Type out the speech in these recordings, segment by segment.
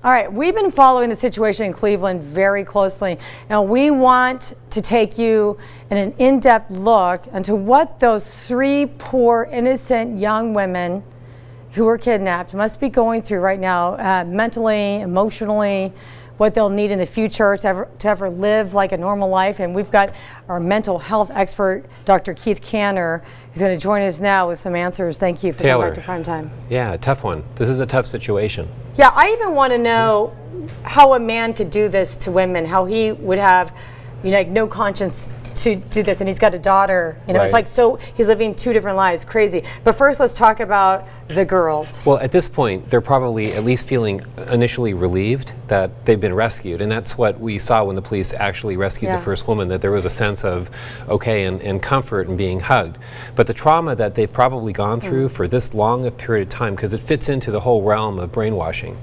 All right, we've been following the situation in Cleveland very closely. Now, we want to take you in an in-depth look into what those 3 poor, innocent young women who were kidnapped must be going through right now, mentally, emotionally, what they'll need in the future to ever live like a normal life. And we've got our mental health expert, Dr. Keith Canner, who's going to join us now with some answers. Thank you for coming back to Prime Time. Yeah, a tough one. This is a tough situation. Yeah, I even want to know how a man could do this to women, how he would have, like no conscience to do this, and he's got a daughter. It's like, so he's living 2 different lives. Crazy. But first, let's talk about the girls. Well, at this point, they're probably at least feeling initially relieved that they've been rescued, and that's what we saw when the police actually rescued the first woman, that there was a sense of okay and comfort and being hugged. But the trauma that they've probably gone through for this long a period of time, because it fits into the whole realm of brainwashing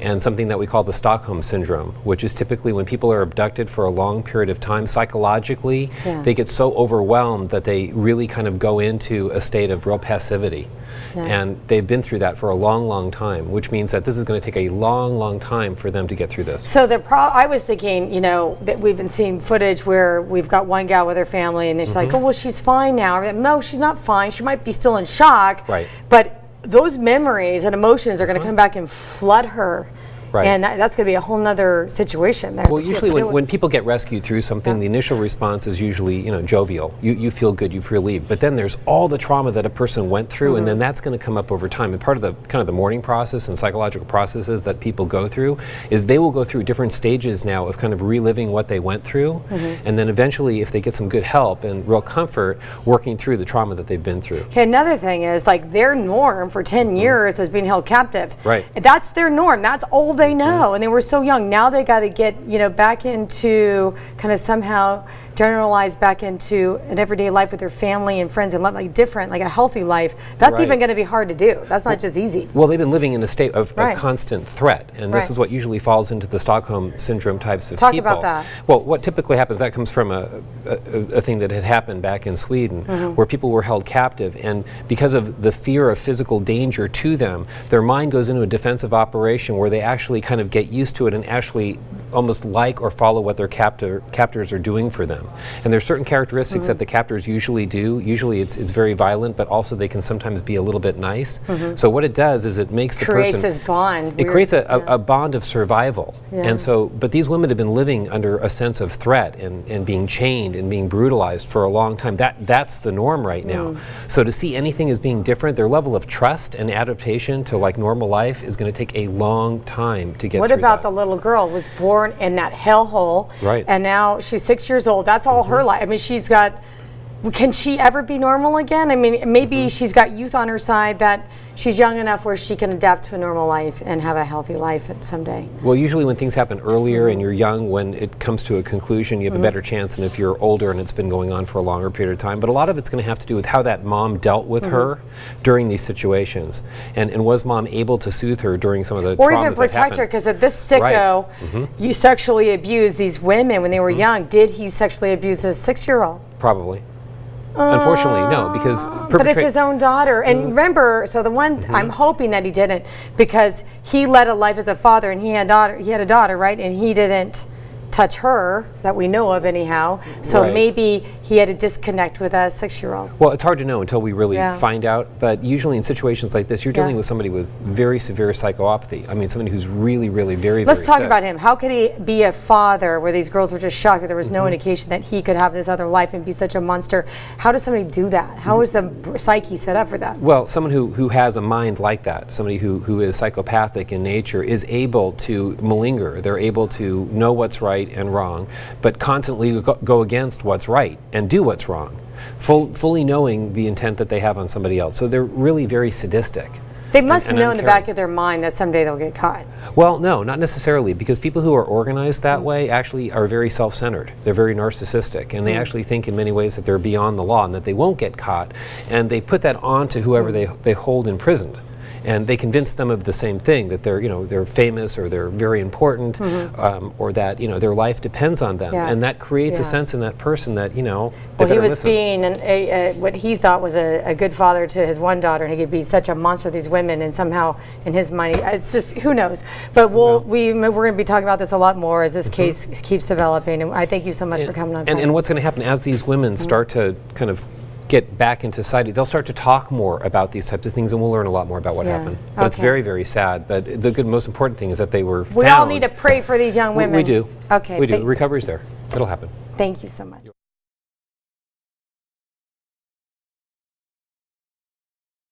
and something that we call the Stockholm Syndrome, which is typically when people are abducted for a long period of time, psychologically, they get so overwhelmed that they really kind of go into a state of real passivity. And they've been through that for a long, long time, which means that this is going to take a long, long time for them to get through this. So I was thinking, that we've been seeing footage where we've got one gal with her family, and it's like, oh, well, she's fine now. No, she's not fine. She might be still in shock. Right. But those memories and emotions are going to come back and flood her. Right. And that's going to be a whole nother situation there. Well, usually when people get rescued through something, the initial response is usually, jovial. You feel good, you feel relieved. But then there's all the trauma that a person went through, and then that's going to come up over time. And part of the kind of the mourning process and psychological processes that people go through is they will go through different stages now of kind of reliving what they went through, and then eventually, if they get some good help and real comfort, working through the trauma that they've been through. Okay, another thing is, like, their norm for 10 years was being held captive. Right. That's their norm. That's all they know, and they were so young. Now they got to get back into kind of somehow generalize back into an everyday life with their family and friends and like different, like a healthy life. That's even going to be hard to do. That's not just easy. Well, they've been living in a state of constant threat, and this is what usually falls into the Stockholm Syndrome types of people. Talk about that. Well, what typically happens, that comes from a thing that had happened back in Sweden, where people were held captive, and because of the fear of physical danger to them, their mind goes into a defensive operation where they actually kind of get used to it and actually almost like or follow what their captors are doing for them. And there's certain characteristics that the captors usually do. Usually it's very violent, but also they can sometimes be a little bit nice. So what it does is it makes the person... Creates this bond. It creates a bond of survival. And so, but these women have been living under a sense of threat and being chained and being brutalized for a long time. That's the norm right now. So to see anything as being different, their level of trust and adaptation to like normal life is going to take a long time to get through What about the little girl who was born in that hellhole, and now she's 6 years old? That's all her life. I mean, can she ever be normal again? I mean, maybe she's got youth on her side, that she's young enough where she can adapt to a normal life and have a healthy life someday. Well, usually when things happen earlier and you're young, when it comes to a conclusion, you have a better chance than if you're older and it's been going on for a longer period of time. But a lot of it's going to have to do with how that mom dealt with her during these situations. And was mom able to soothe her during some of the traumas that happened? Or even protect her, because if this sicko you sexually abused these women when they were young, did he sexually abuse a 6-year-old? Probably. Unfortunately, no, because but it's his own daughter. And remember, so the one I'm hoping that he didn't, because he led a life as a father, and he had a daughter, right? And he didn't touch her that we know of anyhow. So maybe he had a disconnect with a 6-year-old. Well, it's hard to know until we really find out. But usually in situations like this, you're dealing with somebody with very severe psychopathy. I mean, somebody who's really, really very, Let's very talk sick. about him. How could he be a father where these girls were just shocked that there was no indication that he could have this other life and be such a monster? How does somebody do that? How is the psyche set up for that? Well, someone who has a mind like that, somebody who is psychopathic in nature, is able to malinger. They're able to know what's right and wrong, but constantly go against what's right and do what's wrong, fully knowing the intent that they have on somebody else. So they're really very sadistic. They must know in the back of their mind that someday they'll get caught. Well, no, not necessarily, because people who are organized that way actually are very self-centered. They're very narcissistic, and they actually think in many ways that they're beyond the law and that they won't get caught, and they put that on to whoever they hold imprisoned. and they convince them of the same thing, that they're, they're famous or they're very important, or that, their life depends on them. Yeah. And that creates a Yeah. sense in that person that, they Well, better he was listen. being what he thought was a good father to his one daughter, and he could be such a monster to these women, and somehow in his mind, it's just, who knows. But we're going to be talking about this a lot more as this case keeps developing, and I thank you so much for coming on. And what's going to happen as these women start to kind of get back into society, they'll start to talk more about these types of things, and we'll learn a lot more about what happened. But it's very, very sad. But the most important thing is that they were found. We all need to pray for these young women. We do. Okay. We do. Recovery's there. It'll happen. Thank you so much.